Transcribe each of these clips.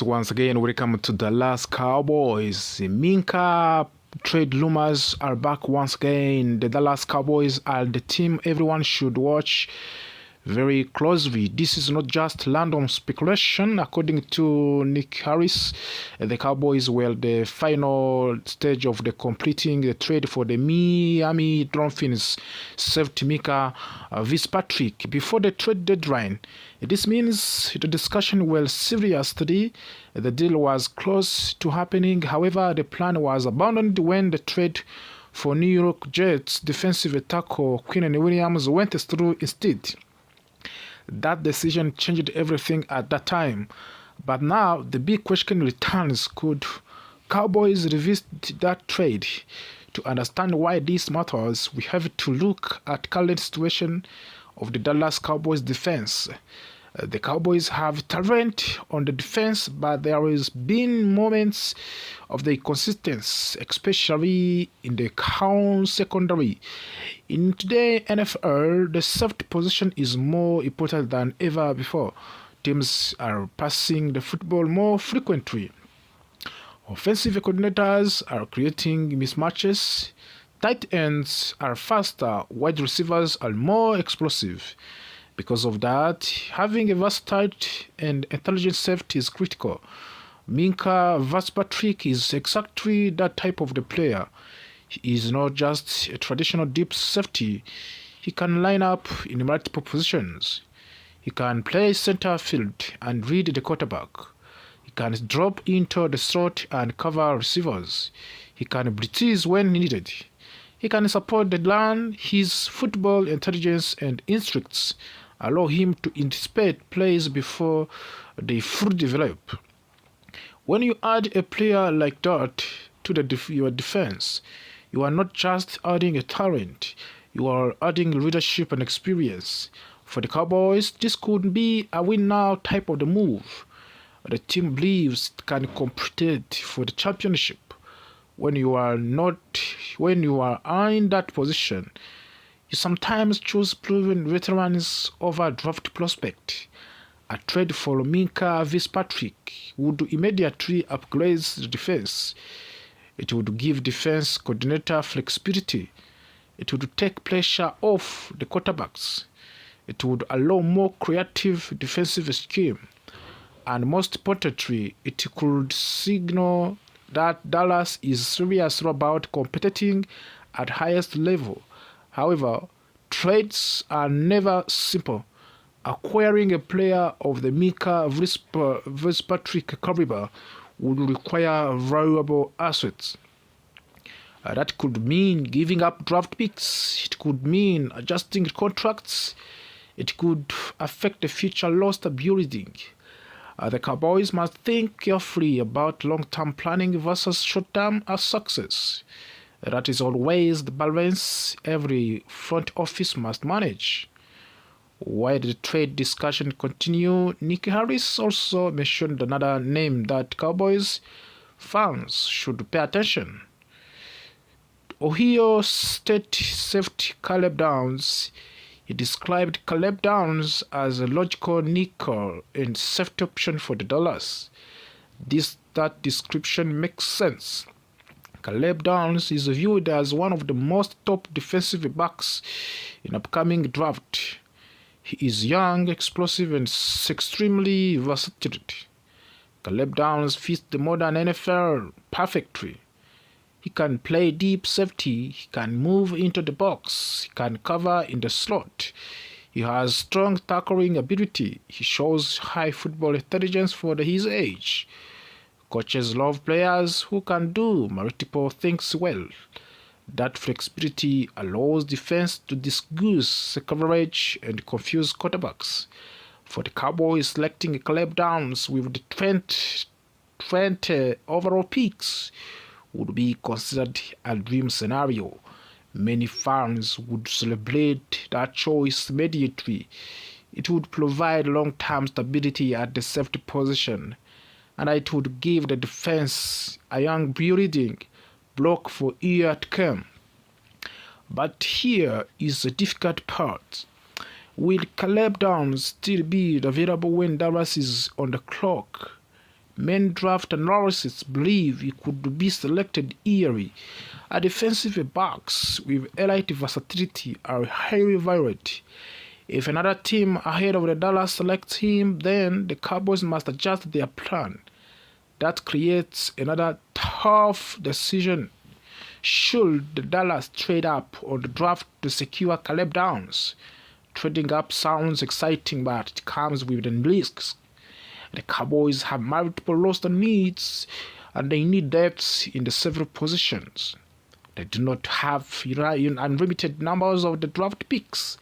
Once again, welcome to the Dallas Cowboys. Minka trade rumors are back once again. The Dallas Cowboys are the team everyone should watch very closely. This is not just random speculation. According to Nick Harris, the Cowboys were the final stage of the completing the trade for the Miami Dolphins safety Mika Fitzpatrick before the trade deadline. This means the discussion was serious today. The deal was close to happening. However, the plan was abandoned when the trade for New York Jets defensive tackle Quinnen Williams went through instead. That decision changed everything at that time. But now the big question returns: could Cowboys revisit that trade? To understand why this matters, we have to look at current situation of the Dallas Cowboys defense. The Cowboys have talent on the defense, but there has been moments of the inconsistency, especially in the secondary. In today's NFL, the safety position is more important than ever before. Teams are passing the football more frequently. Offensive coordinators are creating mismatches. Tight ends are faster. Wide receivers are more explosive. Because of that, having a versatile and intelligent safety is critical. Minka Fitzpatrick is exactly that type of the player. He is not just a traditional deep safety. He can line up in multiple positions. He can play center field and read the quarterback. He can drop into the slot and cover receivers. He can blitz when needed. He can support the run. His football intelligence and instincts allow him to anticipate plays before they fully develop. When you add a player like that to your defense, you are not just adding a talent, you are adding leadership and experience. For the Cowboys, this could be a win now type of the move. The team believes it can compete for the championship. When you are in that position, you sometimes choose proven veterans over draft prospect. A trade for Minka Fitzpatrick would immediately upgrade the defense. It would give defense coordinator flexibility. It would take pressure off the quarterbacks. It would allow more creative defensive scheme. And most importantly, it could signal that Dallas is serious about competing at highest level. However, trades are never simple. Acquiring a player of the Minka Fitzpatrick caliber would require valuable assets. That could mean giving up draft picks. It could mean adjusting contracts. It could affect the future roster building. The Cowboys must think carefully about long-term planning versus short-term success. That is always the balance every front office must manage. While the trade discussion continues, Nick Harris also mentioned another name that Cowboys fans should pay attention. Ohio State safety Caleb Downs. He described Caleb Downs as a logical nickel and safety option for the Dallas. That description makes sense. Caleb Downs is viewed as one of the most top defensive backs in upcoming draft. He is young, explosive, and extremely versatile. Caleb Downs fits the modern NFL perfectly. He can play deep safety, he can move into the box, he can cover in the slot. He has strong tackling ability. He shows high football intelligence for his age. Coaches love players who can do multiple things well. That flexibility allows defense to disguise coverage and confuse quarterbacks. For the Cowboys, selecting Caleb Downs with the 20 overall picks would be considered a dream scenario. Many fans would celebrate that choice immediately. It would provide long-term stability at the safety position, and it would give the defense a young building block for years to come. But here is the difficult part. Will Caleb Downs still be available when Dallas is on the clock? Main draft analysts believe he could be selected early. A defensive backs with elite versatility are highly valued. If another team ahead of the Dallas selects him, then the Cowboys must adjust their plan. That creates another tough decision. Should the Dallas trade up on the draft to secure Caleb Downs? Trading up sounds exciting, but it comes with the risks. The Cowboys have multiple roster needs, and they need depth in the several positions. They do not have unlimited numbers of the draft picks.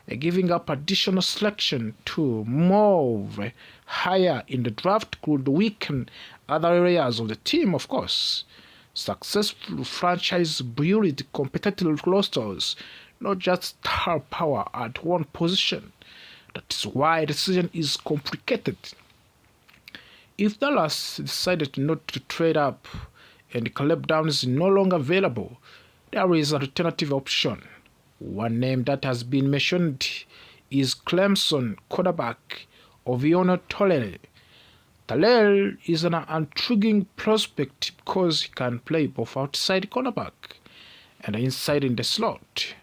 Giving up additional selection to move higher in the draft could weaken other areas of the team, of course. Successful franchise build competitive rosters, not just star power at one position. That is why the decision is complicated. If Dallas decided not to trade up and Caleb Downs is no longer available, there is an alternative option. One name that has been mentioned is Clemson quarterback Ovionno Tolele. Tolele is an intriguing prospect because he can play both outside cornerback and inside in the slot.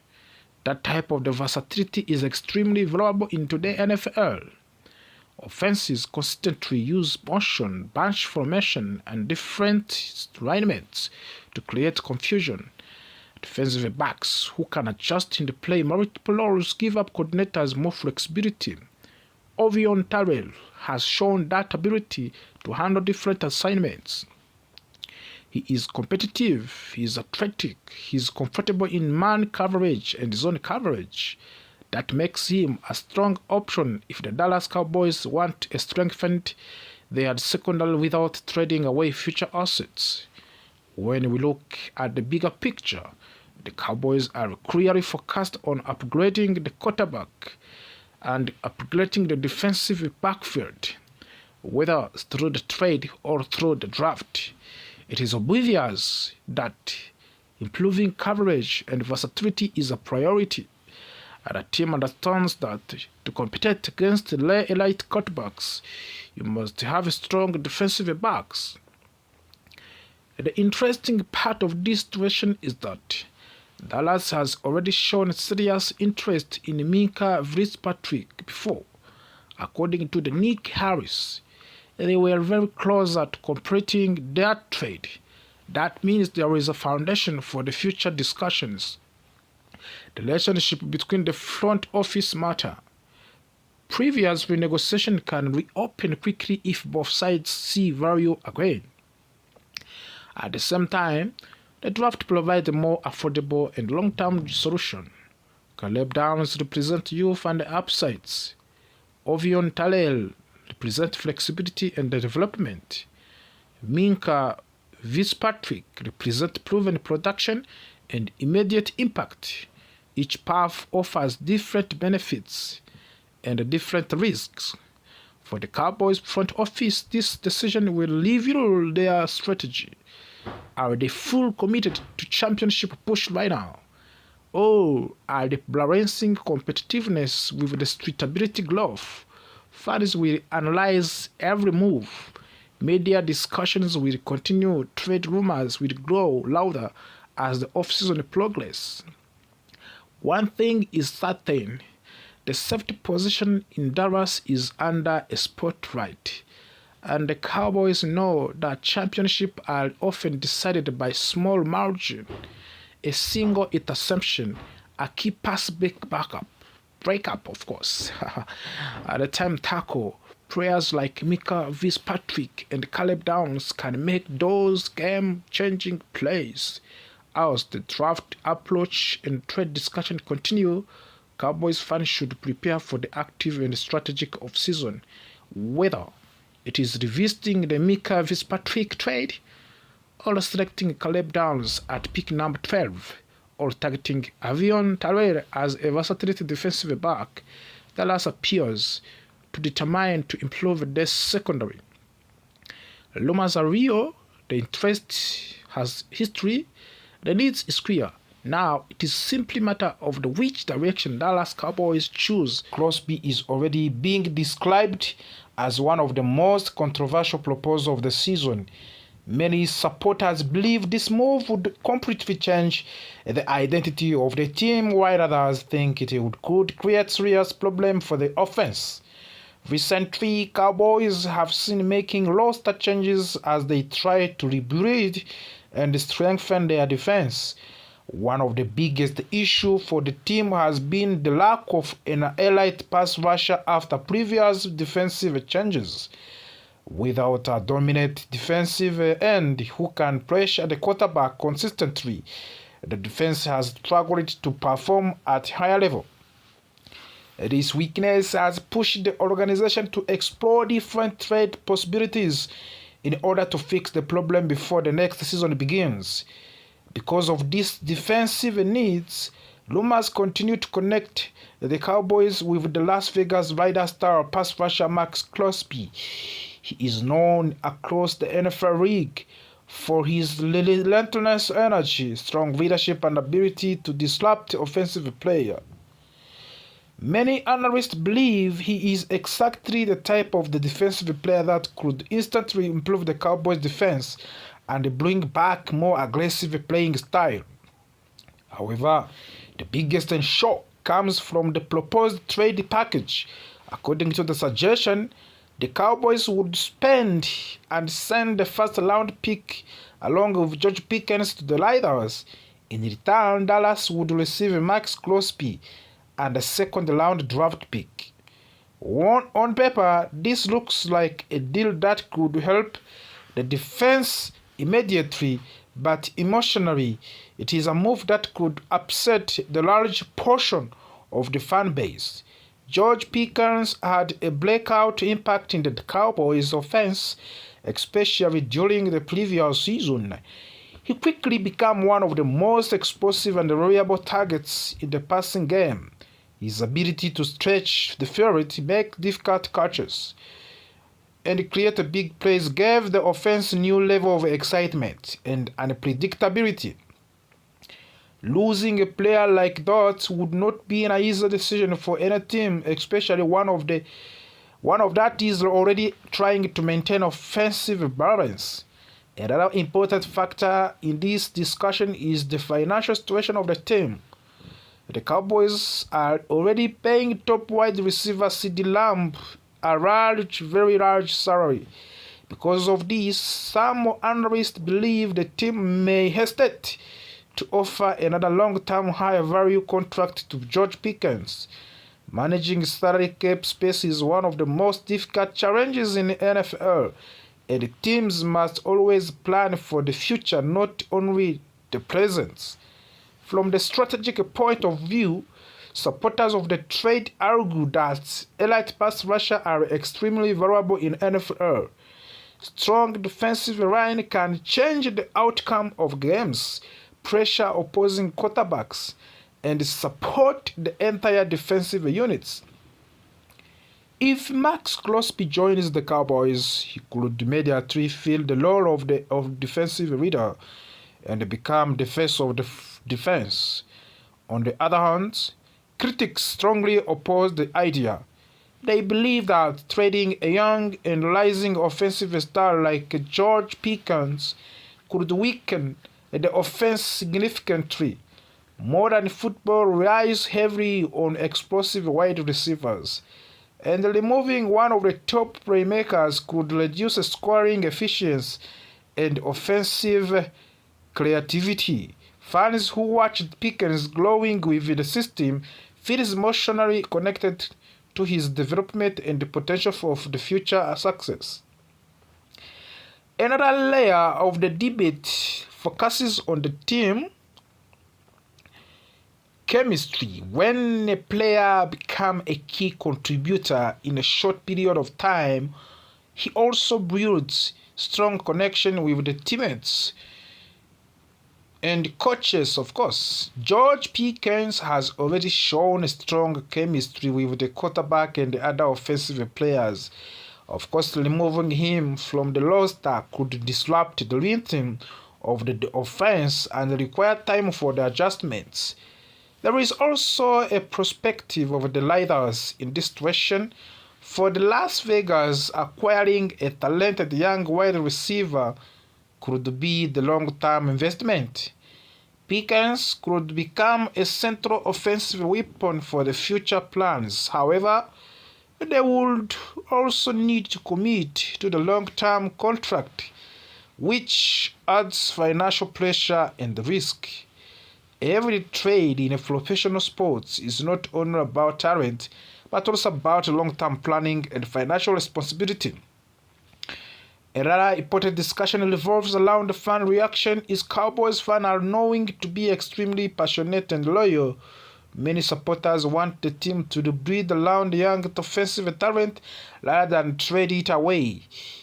That type of versatility is extremely valuable in today's NFL. Offenses constantly use motion, bunch formation, and different alignments to create confusion. Defensive backs who can adjust in the play multiple roles give up coordinators more flexibility. Ovionno Tolele has shown that ability to handle different assignments. He is competitive, he is athletic, he is comfortable in man coverage and zone coverage. That makes him a strong option if the Dallas Cowboys want to strengthen their secondary without trading away future assets. When we look at the bigger picture, the Cowboys are clearly focused on upgrading the quarterback and upgrading the defensive backfield, whether through the trade or through the draft. It is obvious that improving coverage and versatility is a priority, and a team understands that to compete against elite quarterbacks, you must have strong defensive backs. The interesting part of this situation is that Dallas has already shown serious interest in Minkah Fitzpatrick before. According to the Nick Harris, they were very close at completing their trade. That means there is a foundation for the future discussions. The relationship between the front office matter. Previous renegotiation can reopen quickly if both sides see value again. At the same time, the draft provides a more affordable and long-term solution. Caleb Downs represents youth and upsides. Ovionno Tolele represents flexibility and development. Minkah Fitzpatrick represents proven production and immediate impact. Each path offers different benefits and different risks. For the Cowboys front office, this decision will reveal their strategy. Are they full committed to championship push right now? Or are they balancing competitiveness with the streetability glove? Fans will analyze every move. Media discussions will continue. Trade rumors will grow louder as the offseason progresses. One thing is certain. The safety position in Dallas is under a spotlight. And the Cowboys know that championships are often decided by small margin. A single interception, a key pass breakup, of course. At the time tackle, players like Minkah Fitzpatrick and Caleb Downs can make those game-changing plays. As the draft approach and trade discussion continue, Cowboys fans should prepare for the active and strategic offseason, whether it is revisiting the Minkah Fitzpatrick trade, or selecting Caleb Downs at pick number 12, or targeting Ovionno Tolele as a versatile defensive back. Dallas appears to determine to improve their secondary. Rumors are real, the interest has history, the needs is clear. Now, it is simply a matter of which direction Dallas Cowboys choose. Crosby is already being described as one of the most controversial proposals of the season. Many supporters believe this move would completely change the identity of the team, while others think could create serious problems for the offense. Recently, Cowboys have seen making roster changes as they try to rebuild and strengthen their defense. One of the biggest issues for the team has been the lack of an elite pass rusher after previous defensive changes. Without a dominant defensive end who can pressure the quarterback consistently, the defense has struggled to perform at higher level. This weakness has pushed the organization to explore different trade possibilities in order to fix the problem before the next season begins. Because of these defensive needs, rumors continue to connect the Cowboys with the Las Vegas Raiders star pass rusher Maxx Crosby. He is known across the NFL league for his relentless energy, strong leadership, and ability to disrupt the offensive player. Many analysts believe he is exactly the type of the defensive player that could instantly improve the Cowboys' defense and bring back more aggressive playing style. However, the biggest shock comes from the proposed trade package. According to the suggestion, the Cowboys would spend and send the first-round pick along with George Pickens to the Raiders. In return, Dallas would receive Maxx Crosby and a second-round draft pick. On paper, this looks like a deal that could help the defense immediately, but emotionally, it is a move that could upset the large portion of the fan base. George Pickens had a breakout impact in the Cowboys' offense, especially during the previous season. He quickly became one of the most explosive and reliable targets in the passing game. His ability to stretch the field, make difficult catches, and create big plays gave the offense a new level of excitement and unpredictability. Losing a player like that would not be an easy decision for any team, especially one of that is already trying to maintain offensive balance. Another important factor in this discussion is the financial situation of the team. The Cowboys are already paying top wide receiver CeeDee Lamb a very large salary. Because of this, some analysts believe the team may hesitate to offer another long-term high-value contract to George Pickens. Managing salary cap space is one of the most difficult challenges in the NFL, and teams must always plan for the future, not only the present. From the strategic point of view, supporters of the trade argue that elite pass rushers are extremely valuable in NFL. Strong defensive line can change the outcome of games, pressure opposing quarterbacks, and support the entire defensive units. If Maxx Crosby joins the Cowboys, he could immediately fill the role of defensive leader and become the face of the defense. On the other hand, critics strongly oppose the idea. They believe that trading a young and rising offensive star like George Pickens could weaken the offense significantly. Modern football relies heavily on explosive wide receivers, and removing one of the top playmakers could reduce scoring efficiency and offensive creativity. Fans who watched Pickens growing within the system feel emotionally connected to his development and the potential for the future success. Another layer of the debate focuses on the team chemistry. When a player becomes a key contributor in a short period of time, he also builds strong connection with the teammates and coaches, of course. George Pickens has already shown strong chemistry with the quarterback and the other offensive players. Of course, removing him from the roster could disrupt the rhythm of the offense and require time for the adjustments. There is also a perspective of the Raiders in this situation. For the Las Vegas, acquiring a talented young wide receiver could be the long-term investment. Pickens could become a central offensive weapon for the future plans. However, they would also need to commit to the long-term contract, which adds financial pressure and risk. Every trade in a professional sports is not only about talent, but also about long-term planning and financial responsibility. Another important discussion revolves around the fan reaction. Is Cowboys fans are known to be extremely passionate and loyal. Many supporters want the team to breed around young offensive talent rather than trade it away.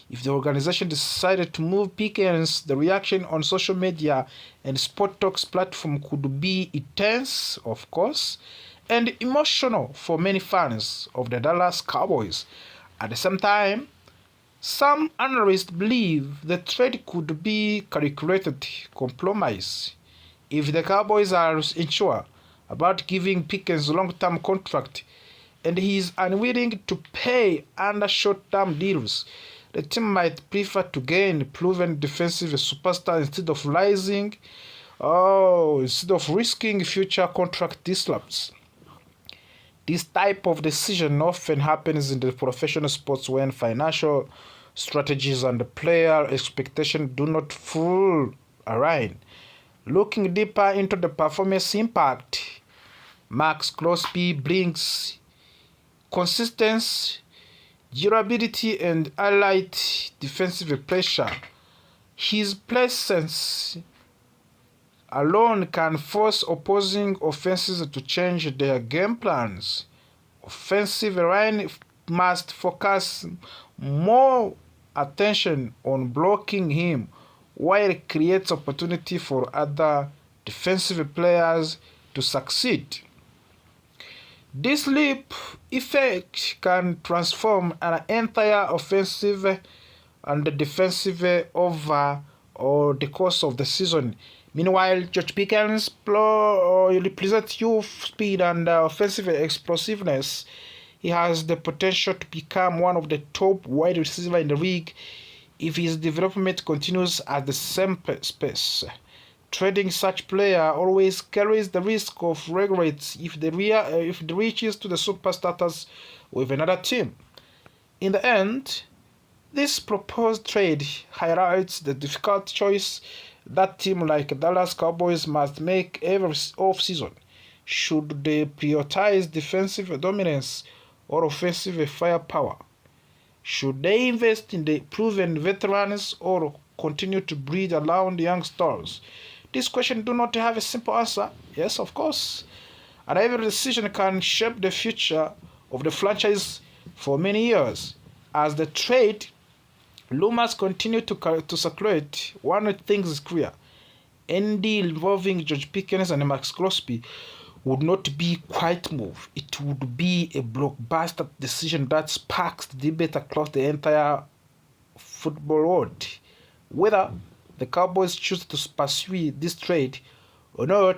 If the organization decided to move Pickens, the reaction on social media and Sport Talk's platform could be intense, of course, and emotional for many fans of the Dallas Cowboys. At the same time, some analysts believe the trade could be calculated compromise. If the Cowboys are unsure about giving Pickens a long-term contract and he is unwilling to pay under short-term deals, the team might prefer to gain proven defensive superstar instead of risking future contract disrupts. This type of decision often happens in the professional sports when financial strategies and player expectations do not fully align. Looking deeper into the performance impact, Maxx Crosby brings consistency, durability, and allied defensive pressure. His presence alone can force opposing offenses to change their game plans. Offensive line must focus more attention on blocking him, while it creates opportunity for other defensive players to succeed. This leap effect can transform an entire offensive and defensive over or the course of the season. Meanwhile, George Pickens represents youth, speed, and offensive explosiveness. He has the potential to become one of the top wide receivers in the league if his development continues at the same pace. Trading such player always carries the risk of regrets if it reaches to the super status with another team. In the end, this proposed trade highlights the difficult choice that team like Dallas Cowboys must make every off-season. Should they prioritize defensive dominance or offensive firepower? Should they invest in the proven veterans or continue to breed around young stars? These questions do not have a simple answer. Yes, of course. And every decision can shape the future of the franchise for many years. As the trade rumors continue to circulate, one thing is clear. Any deal involving George Pickens and Maxx Crosby would not be quiet move. It would be a blockbuster decision that sparks debate across the entire football world. Whether the Cowboys choose to pursue this trade or not